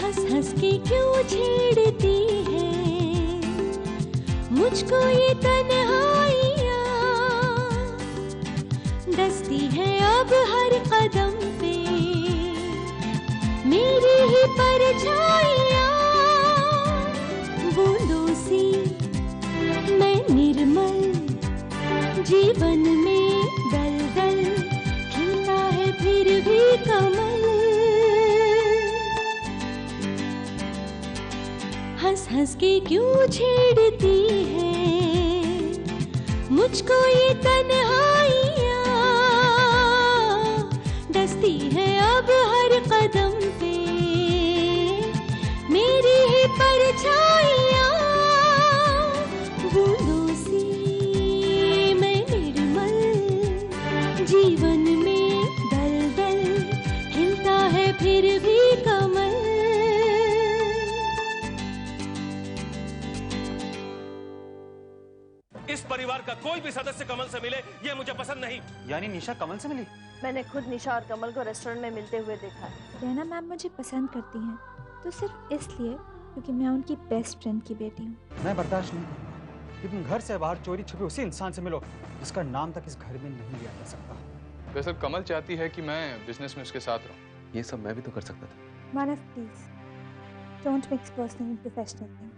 हंस हंस के क्यों छेड़ती है मुझको ये तन्हाइयाँ, डसती है अब हर कदम पे मेरी ही परछाइयाँ। बूंदों सी मैं निर्मल जीवन में दलदल, खिलता है फिर भी कमल। हंस हंस के क्यों छेड़ती है मुझको ये तन्हाइयाँ, डसती है अब हर कदम पे मेरी ही परछाइयाँ। बूंदों सी मैं निर्मल जीवन में दलदल, हिलता है फिर भी कमल। इस परिवार का कोई भी सदस्य कमल से मिले ये मुझे पसंद नहीं। यानी निशा कमल से मिली? मैंने खुद निशा और कमल को रेस्टोरेंट में मिलते हुए देखा है। रहना मैम मुझे पसंद करती हैं तो सिर्फ इसलिए क्योंकि मैं उनकी बेस्ट फ्रेंड की बेटी हूँ। मैं बर्दाश्त नहीं करूँगा कि तुम घर से बाहर चोरी छुपे उसी इंसान से मिलो जिसका नाम तक इस घर में नहीं लिया जा सकता। वैसे कमल चाहती है कि मैं बिजनेस में उसके साथ रहूं। ये सब मैं भी तो कर सकता था। Manav please don't mix personal and professional thing.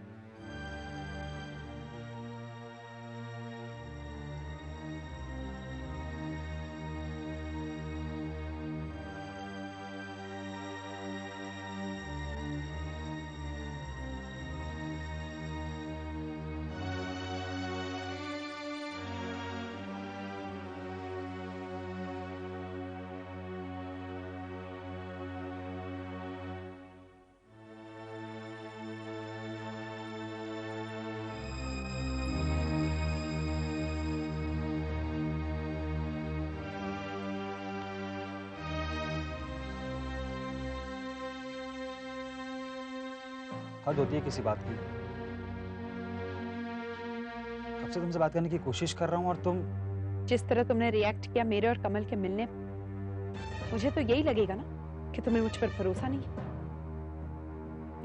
हद होती है किसी बात की। कब से तुमसे बात करने की कोशिश कर रहा हूँ और तुम जिस तरह तुमने रिएक्ट किया मेरे और कमल के मिलने, मुझे तो यही लगेगा ना कि तुम्हें मुझ पर भरोसा नहीं।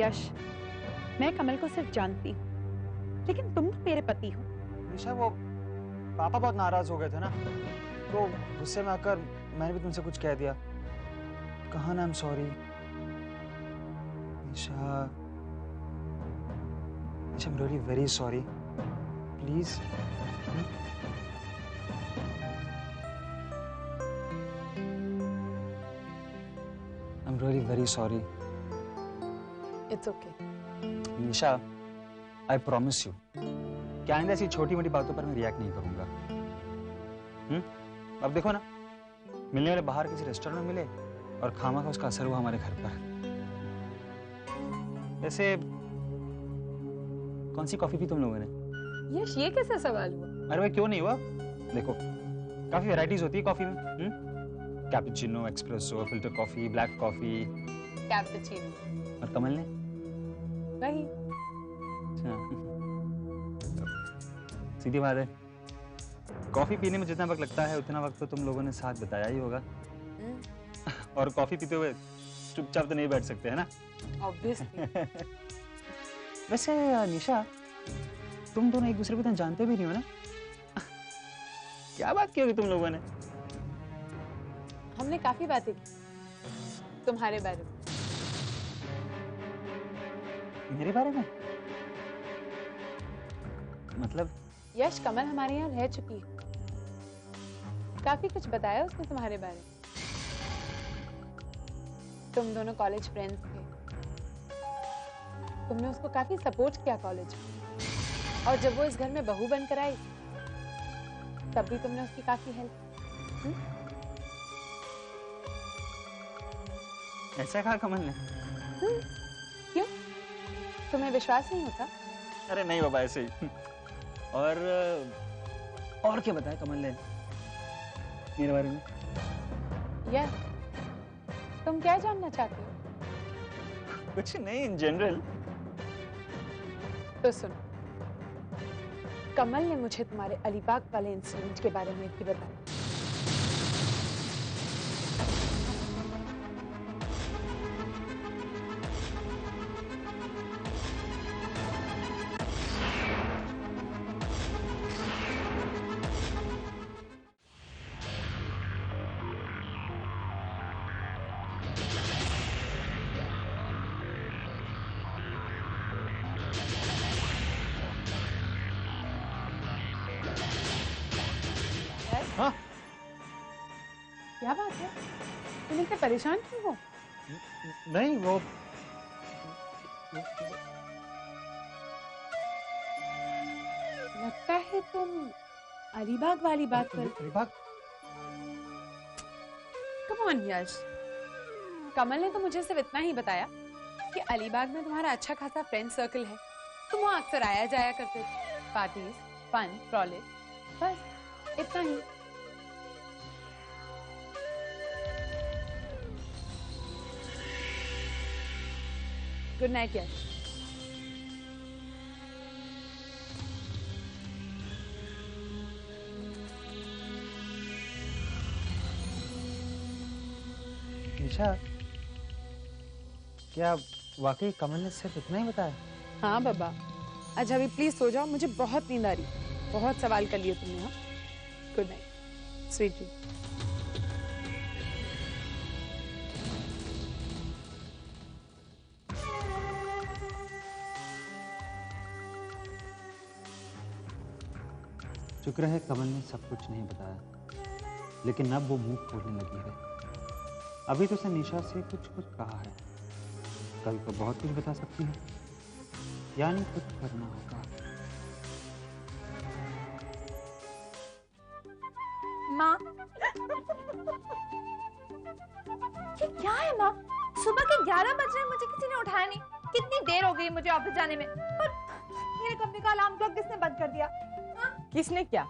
यश, मैं कमल को सिर्फ जानती हूँ लेकिन तुम तो मेरे पति हो। निशा वो पापा बहुत नाराज हो गए थे ना, तो गुस्से में आकर मैंने भी तुमसे कुछ कह दिया। कहा ना, आई am sorry. Nisha, I'm really very sorry. Please. I'm really very sorry. It's okay. Nisha, I promise you कि आइंदा ऐसी छोटी मोटी बातों पर मैं रिएक्ट नहीं करूंगा। अब देखो ना, मिलने वाले बाहर किसी रेस्टोरेंट में मिले और खामा का उसका असर हुआ हमारे घर पर। वैसे कौन सी कॉफी पी तुम लोगों ने? यश, ये कैसा सवाल हुआ? अरे भाई क्यों नहीं हुआ? देखो काफी वैरायटीज होती है कॉफी में। Cappuccino, espresso, filter coffee, black coffee. Cappuccino. और कमल ने? वही। अच्छा, सीधी बात है, कॉफी पीने में जितना वक्त लगता है उतना वक्त तो तुम लोगों ने साथ बताया ही होगा। और कॉफी पीते हुए चुपचाप तो नहीं बैठ सकते, है ना? Obviously. वैसे निशा, तुम दोनों एक दूसरे को इतना जानते भी नहीं हो ना? क्या बात की होगी तुम लोगों ने? हमने काफी बातें की तुम्हारे बारे में। मेरे बारे में? मतलब? यश, कमल हमारे यहाँ रह चुकी है, काफी कुछ बताया उसने तुम्हारे बारे में। तुम दोनों कॉलेज फ्रेंड्स थे, तुमने उसको काफी सपोर्ट किया कॉलेज में, और जब वो इस घर में बहू बनकर आई तब भी तुमने उसकी काफी हेल्प। ऐसा कहा कमल ने? क्यों, तुम्हें विश्वास नहीं होता? अरे नहीं बाबा, ऐसे ही। और क्या बताया कमल ने मेरे बारे में? यार, तुम क्या जानना चाहते हो? कुछ नहीं, इन जनरल। तो सुनो, कमल ने मुझे तुम्हारे अलीबाग वाले इंसिडेंट के बारे में भी बताया। हाँ? क्या बात है? तुम इतने परेशान क्यों हो? नहीं वो लगता है तुम अलीबाग वाली बात कर। अलीबाग? कम ऑन यश, कमल ने तो मुझे सिर्फ इतना ही बताया कि अलीबाग में तुम्हारा अच्छा खासा फ्रेंड सर्कल है, तुम वहाँ अक्सर आया जाया करते थे, पार्टीज, फन, फ्रॉलेट, बस इतना ही। गुड नाइट यश। निशा, क्या वाकई कमल ने सिर्फ इतना ही बताया? हाँ बाबा, अच्छा अभी प्लीज सो जाओ, मुझे बहुत नींद आ रही, बहुत सवाल कर लिए तुमने। हाँ, गुड नाइट स्वीट ड्रीम। शुक्र है कमल ने सब कुछ नहीं बताया, लेकिन अब वो मुंह खोलने लगी है। अभी तो उसने निशा से कुछ कुछ कहा है, कल तो बहुत कुछ बता सकती है, यानी कुछ करना होगा। माँ, ये क्या है माँ? सुबह के 11 बज रहे हैं, मुझे किसी ने उठाया नहीं। कितनी देर हो गई मुझे ऑफिस जाने में, और मेरे कंपनी का अलार्म क्लॉक किसने बंद कर दिया? किसने क्या?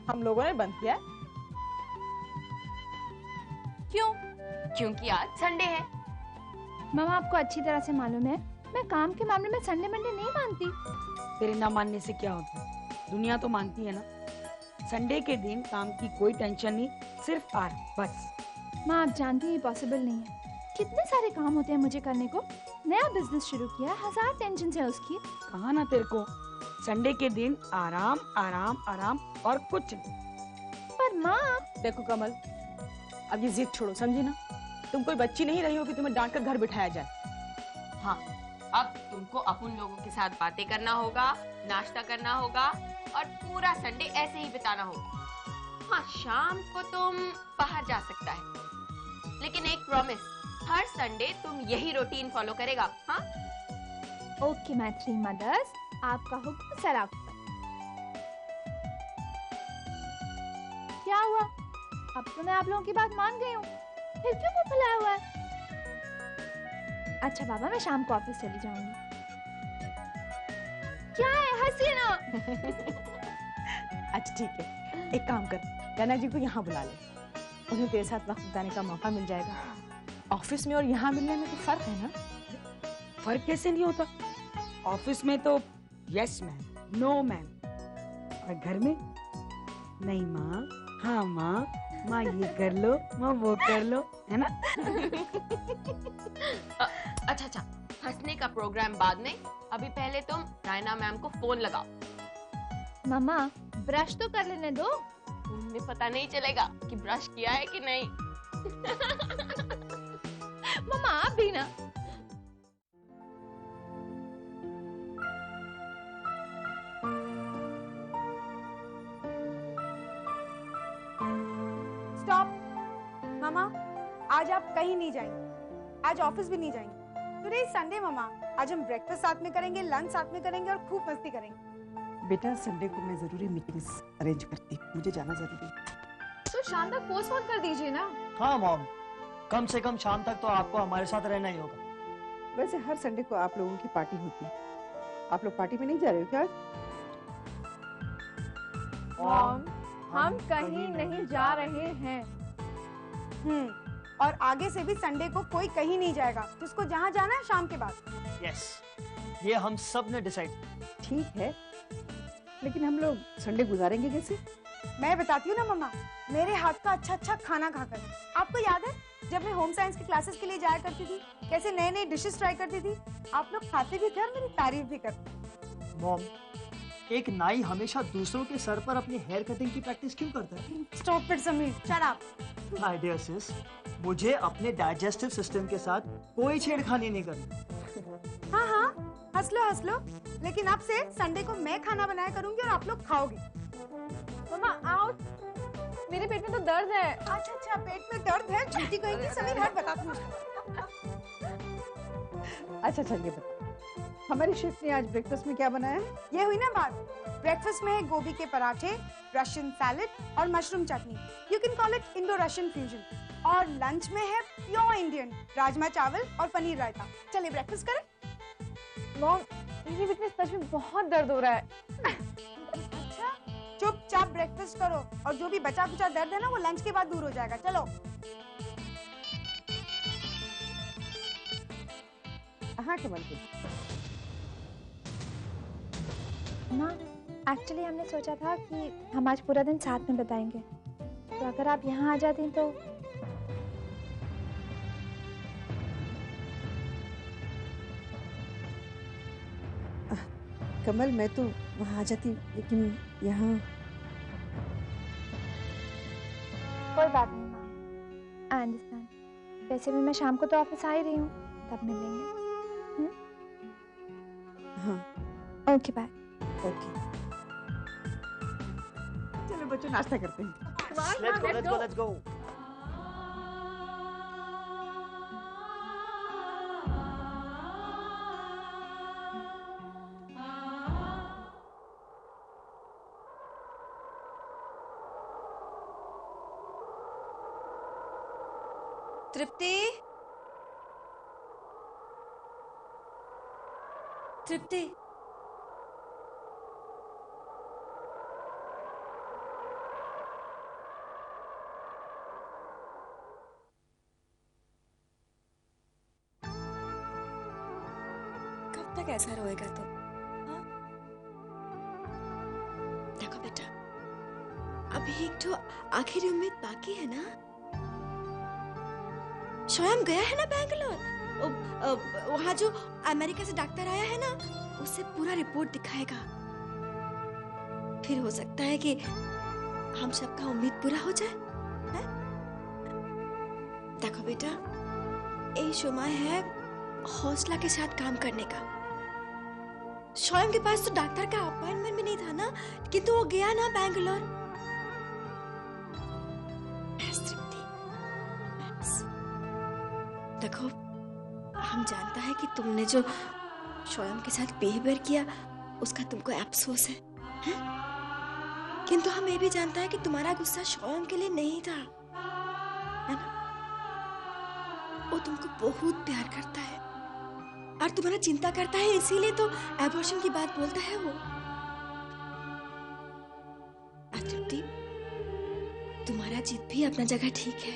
हम लोगों ने बंद किया। क्यों? क्योंकि आज संडे है। मामा, आपको अच्छी तरह से मालूम है मैं काम के मामले में संडे मंडे नहीं मानती। तेरे ना मानने से क्या होता है, दुनिया तो मानती है ना। संडे के दिन काम की कोई टेंशन नहीं, सिर्फ आराम बस। माँ, आप जानती हैं पॉसिबल नहीं है, कितने सारे काम होते हैं मुझे करने को। नया बिजनेस शुरू किया, 1000 टेंशन है उसकी। कहा ना तेरे को, संडे के दिन आराम आराम आराम और कुछ नहीं। पर माँ, देखो कमल, अब ये जिद छोड़ो, समझी ना? तुम कोई बच्ची नहीं रही हो कि तुम्हें डांट कर घर बिठाया जाए। हाँ, अब तुमको अपन लोगों के साथ बातें करना होगा, नाश्ता करना होगा और पूरा संडे ऐसे ही बिताना होगा। हाँ, शाम को तुम बाहर जा सकता है, लेकिन एक प्रॉमिस, हर संडे तुम यही रूटीन फॉलो करेगा। हाँ? ओके माय थ्री मदर्स, आपका हुक्म सर आप पर। क्या हुआ? अब तो मैं आप लोगों की बात मान गई हूँ, फिर क्यों मुंह फुलाया हुआ है? अच्छा बाबा, मैं शाम को ऑफिस चली जाऊंगी। क्या है, हंसिए ना। अच्छा ठीक है, एक काम कर, रैना जी को यहाँ बुला ले, उन्हें तेरे साथ वक्त बिताने का मौका मिल जाएगा। ऑफिस में और यहाँ मिलने में तो फर्क है ना। फर्क कैसे नहीं होता? ऑफिस में तो यस मैम, नो मैम, और घर में नहीं माँ, हाँ माँ, माँ ये कर लो, माँ वो कर लो, है ना? अच्छा अच्छा, हंसने का प्रोग्राम बाद में, अभी पहले तुम रायना मैम को फोन लगाओ। मम्मा, ब्रश तो कर लेने दो। उन्हें पता नहीं चलेगा कि ब्रश किया है कि नहीं। मम्मा, आप भी ना। स्टॉप। मामा, आज आप कहीं नहीं जाएंगे, आज ऑफिस भी नहीं जाएंगे। टुडे इज संडे मामा, आज हम ब्रेकफास्ट साथ में करेंगे, लंच साथ में करेंगे और खूब मस्ती करेंगे। बेटा, संडे को मैं जरूरी मीटिंग्स अरेंज करती हूँ, मुझे जाना जरूरी है। तो शाम तक पोस्टपोन कर दीजिए ना। हाँ मॉम, कम से कम शाम तक तो आपको हमारे साथ रहना ही होगा। वैसे हर संडे को आप लोगों की पार्टी होती है, आप लोग पार्टी में नहीं जा रहे हो क्या? मॉम, हम कहीं नहीं जा रहे हैं। और आगे से भी संडे को कोई कहीं नहीं जाएगा, जिसको जहाँ जाना है शाम के बाद। यस, ये हम सब ने डिसाइड। ठीक है, लेकिन हम लोग संडे गुजारेंगे कैसे? मैं बताती हूँ ना मम्मा, मेरे हाथ का अच्छा अच्छा खाना खाकर। आपको याद है जब मैं होम साइंस की क्लासेस के लिए जाया करती थी, कैसे नए नए डिशेस ट्राई करती थी? आप लोग खाते भी थे और मेरी तारीफ भी करते। मॉम, एक नाई हमेशा दूसरों के सर पर अपनी हेयर कटिंग की प्रैक्टिस क्यों करता है? Stop it Sameer, shut up. My dear sis, मुझे अपने डाइजेस्टिव सिस्टम के साथ कोई छेड़खानी नहीं करनी। हाँ हाँ, हंस लो, लेकिन अब से संडे को मैं खाना बनाया करूंगी और आप लोग खाओगे। मम्मा आओ, मेरे पेट में तो दर्द है। अच्छा, पेट में दर्द है? झूठी कहेंगी समीर, हट बताती हूँ। अच्छा ये बता, हमारी शेफ ने आज ब्रेकफास्ट में क्या बनाया है? ये हुई ना बात। ब्रेकफास्ट में है गोभी के पराठे, रशियन सैलेड और mushroom chutney. You can call it Indo Russian fusion. और लंच में है प्योर इंडियन, राजमा चावल और पनीर रायता। चलिए ब्रेकफास्ट करें। मॉम, मेरे पेट में सच में बहुत दर्द हो रहा है। अच्छा, चुपचाप ब्रेकफास्ट करो और जो भी बचा कुचा दर्द है ना वो लंच के बाद दूर हो जाएगा। चलो। हाँ कमल की माँ, एक्चुअली हमने सोचा था कि हम आज पूरा दिन साथ में बताएंगे, तो अगर आप यहाँ आ जाती तो। कमल, मैं तो वहाँ आ जाती, लेकिन यहाँ। कोई बात नहीं माँ, आई अंडरस्टैंड। वैसे भी मैं शाम को तो ऑफिस आ ही रही हूँ, तब मिलेंगे। हाँ ओके बाय। ओके, चलो बच्चों नाश्ता करते हैं। Let's go. तृप्ति, तृप्ति, कब तक ऐसा रोएगा तो? हाँ? देखो बेटा, अभी एक तो आखिरी उम्मीद बाकी है ना। स्वयं गया है ना बैंगलोर, वहाँ जो अमेरिका से डॉक्टर आया है ना, उससे पूरा रिपोर्ट दिखाएगा। फिर हो सकता है कि हम सबका उम्मीद पूरा हो जाए। है? देखो बेटा, ये समय है हौसला के साथ काम करने का। स्वयं के पास तो डॉक्टर का अपॉइंटमेंट भी नहीं था ना, किंतु वो गया ना बैंगलोर। देखो, हम जानता है कि तुमने जो स्वयं के साथ बिहेवियर किया उसका तुमको अफसोस है? किंतु हम ये भी जानता है कि तुम्हारा गुस्सा स्वयं के लिए नहीं था, है ना? वो तुमको बहुत प्यार करता है और तुम्हारा चिंता करता है, इसीलिए तो एबॉर्शन की बात बोलता है वो। तृप्ति, तुम्हारा जिद भी अपना जगह ठीक है।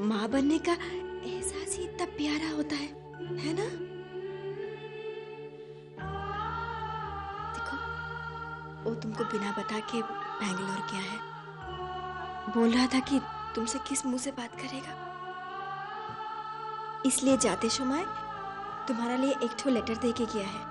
माँ बनने का एहसास ही इतना प्यारा होता है ना? देखो, वो तुमको बिना बता के बैंगलोर गया है। बोल रहा था कि तुमसे किस मुंह से बात करेगा, इसलिए जाते समय तुम्हारा लिए एक ठो लेटर दे के गया है।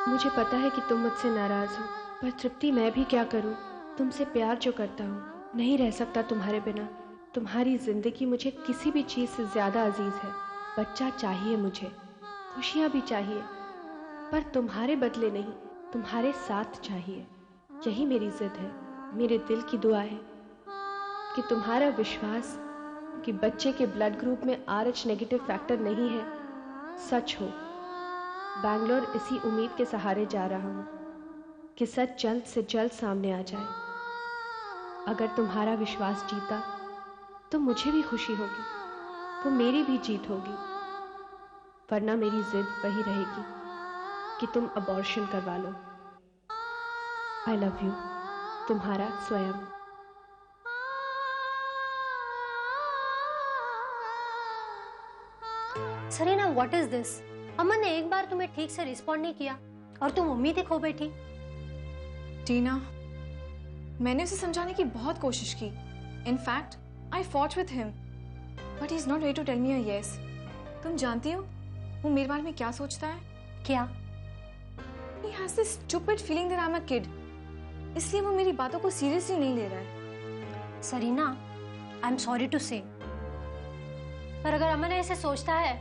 मुझे पता है कि तुम मुझसे नाराज हो, पर तृप्ति मैं भी क्या करूं? तुमसे प्यार जो करता हूं, नहीं रह सकता तुम्हारे बिना। तुम्हारी जिंदगी मुझे किसी भी चीज से ज्यादा अजीज है। बच्चा चाहिए मुझे, खुशियां भी चाहिए, पर तुम्हारे बदले नहीं, तुम्हारे साथ चाहिए। यही मेरी जिद है, मेरे दिल की दुआ है कि तुम्हारा विश्वास कि बच्चे के ब्लड ग्रुप में RH नेगेटिव फैक्टर नहीं है सच हो। बैंगलोर इसी उम्मीद के सहारे जा रहा हूँ कि सच जल्द से जल्द सामने आ जाए। अगर तुम्हारा विश्वास जीता तो मुझे भी खुशी होगी, तो मेरी भी जीत होगी, वरना मेरी जिद वही रहेगी। कि तुम अबॉर्शन करवा लो। आई लव यू, तुम्हारा Swayam. Sarina, what is this? Aman ने एक बार तुम्हें ठीक से रिस्पॉन्ड नहीं किया और तुम उम्मीद ही खो बैठी। टीना, मैंने उसे समझाने की बहुत कोशिश की। In fact I fought with him but he is not ready to tell me a yes. तुम जानती हो वो मेरे बारे में क्या सोचता है? क्या? He has this stupid feeling that I'm a kid. इसलिए वो मेरी बातों को सीरियसली नहीं ले रहा है। Sarina, I am sorry to say, पर अगर अमन ऐसे सोचता है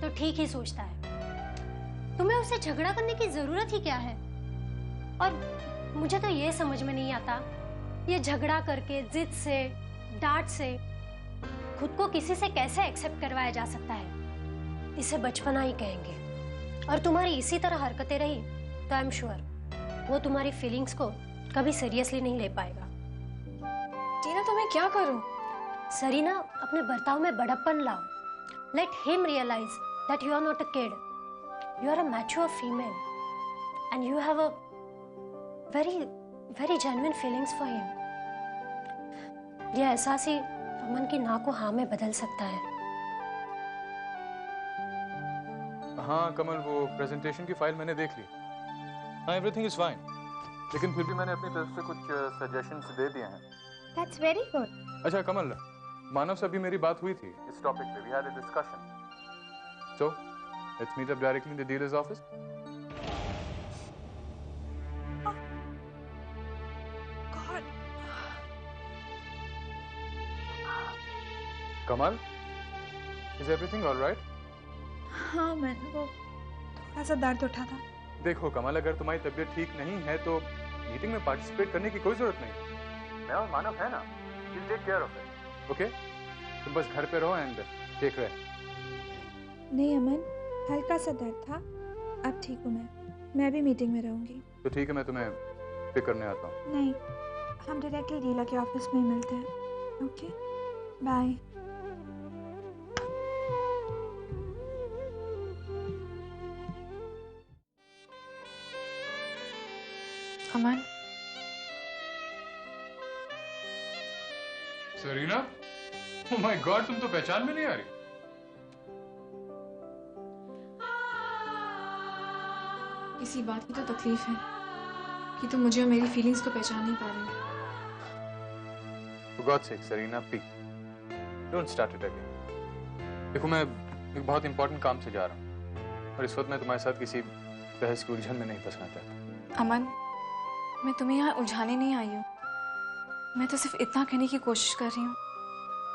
तो ठीक ही सोचता है। तुम्हें उससे झगड़ा करने की जरूरत ही क्या है? और मुझे तो ये समझ में नहीं आता, ये झगड़ा करके, जिद से, डांट से खुद को किसी से कैसे एक्सेप्ट करवाया जा सकता है? इसे बचपना ही कहेंगे। और तुम्हारी इसी तरह हरकतें रही तो आई एम श्योर वो तुम्हारी फीलिंग्स को कभी सीरियसली नहीं ले पाएगा। टीना, तो मैं क्या करूं? सरीना, अपने बर्ताव में बड़प्पन लाओ। Let him realise that you are not a kid, you are a mature female and you have a very genuine feelings for him. यह एहसास ही अमन की ना को हाँ में बदल सकता है। हाँ कमल, वो प्रेजेंटेशन की फाइल मैंने देख ली। हाँ, एवरीथिंग इज फाइन, लेकिन फिर भी मैंने अपनी तरफ से कुछ सजेशंस दे दिए हैं। That's very good. अच्छा कमल, मानव से अभी मेरी बात हुई थी इस टॉपिक पे। We had a discussion, so let's meet up directly in the dealers office. Kamal, is everything alright? हाँ, मैं वो थोड़ा सा दर्द उठा था। देखो कमल, अगर तुम्हारी तबीयत ठीक नहीं है तो मीटिंग में पार्टिसिपेट करने की कोई जरूरत नहीं। मैं और मानव है ना, will take care of it. Okay, तुम बस घर पे रहो एंड टेक रेस्ट। नहीं अमन, हल्का सा दर्द था, अब ठीक हूँ मैं भी मीटिंग में रहूंगी। तो ठीक है, मैं तुम्हें पिक करने आता हूँ। नहीं, हम डायरेक्टली लीला के ऑफिस में ही मिलते हैं। Okay, bye. Aman, Sarina, oh my god, तुम तो पहचान में नहीं आ रही। इसी बात की तो तकलीफ है कि तुम मुझे और मेरी फीलिंग्स को पहचान नहीं पा रही। For God's sake, Sarina, please don't start it again. देखो, मैं एक बहुत इंपॉर्टेंट काम से जा रहा हूँ और इस वक्त मैं तुम्हारे साथ किसी बहस की उलझन में नहीं फंसना चाहता। अमन, मैं तुम्हें यहाँ उलझाने नहीं आई हूँ। मैं तो सिर्फ इतना कहने की कोशिश कर रही हूँ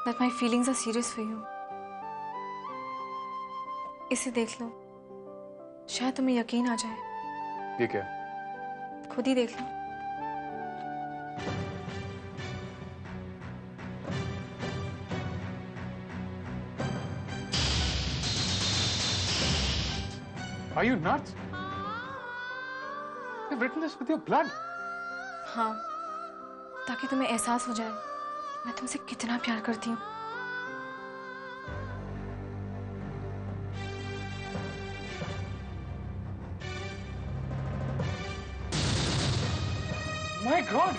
that my feelings are serious for you। इसे देख लो, शायद तुम्हें यकीन आ जाए। ये क्या? खुद ही देख लो। Are you nuts? You've written this with your blood. हाँ, ताकि तुम्हें एहसास हो जाए मैं तुमसे कितना प्यार करती हूँ। My God!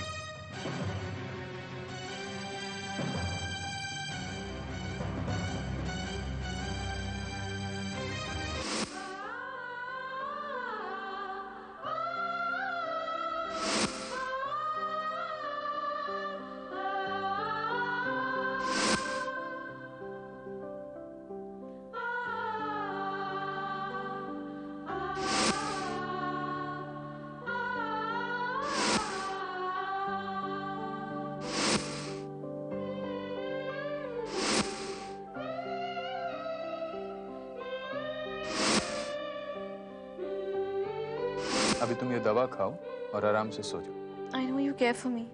अभी तुम ये दवा खाओ और आराम से सो जाओ। I know you care for me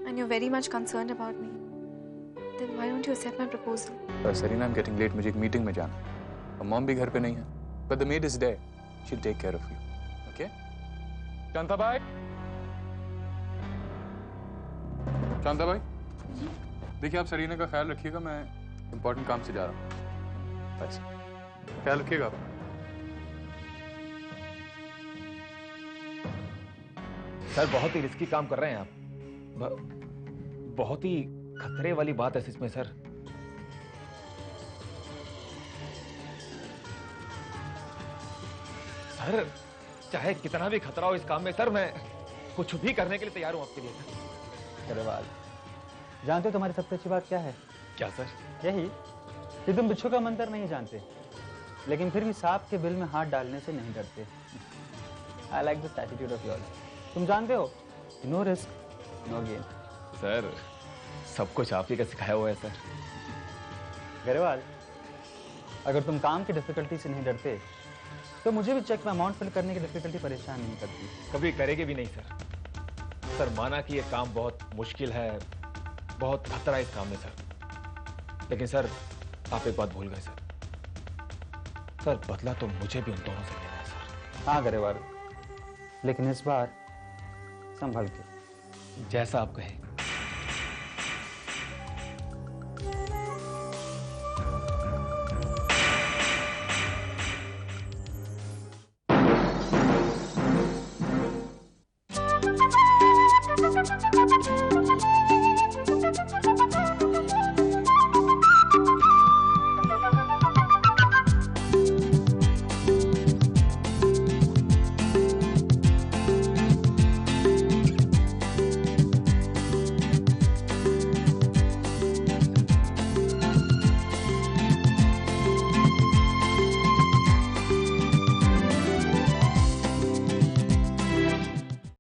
and you're very much concerned about me. Then why don't you accept my proposal? Sarina, I'm getting late, मुझे एक मीटिंग में जाना है और मॉम भी घर पे नहीं है। But the maid is there. She'll take care of you. Okay? Shanta भाई, शांता भाई, देखिए आप सरीना का ख्याल रखिएगा, मैं इम्पोर्टेंट काम से जा रहा हूँ। बस ख्याल रखिएगा आप। सर बहुत ही रिस्की काम कर रहे हैं आप। बहुत ही खतरे वाली बात है इसमें सर। सर चाहे कितना भी खतरा हो इस काम में सर, मैं कुछ भी करने के लिए तैयार हूं आपके लिए सर। ग्रेवाल, जानते हो तुम्हारी सबसे अच्छी बात क्या है? क्या सर? यही कि तुम बिच्छू का मंत्र नहीं जानते, लेकिन फिर भी सांप के बिल में हाथ डालने से नहीं डरते। I like this attitude of yours. तुम जानते हो, no risk no gain. Sir सब कुछ आप ही का सिखाया हुआ है सर। ग्रेवाल, अगर तुम काम की डिफिकल्टी से नहीं डरते तो मुझे भी चेक में अमाउंट फिल करने की डिफिकल्टी परेशान नहीं करती। कभी करेंगे भी नहीं सर। सर माना कि ये काम बहुत मुश्किल है, बहुत खतरा है इस काम में सर, लेकिन सर आप एक बात भूल गए सर। सर बदला तो मुझे भी उन दोनों से लेना है सर। हाँ ग्रेवाल, लेकिन इस बार संभल के। जैसा आप कहें।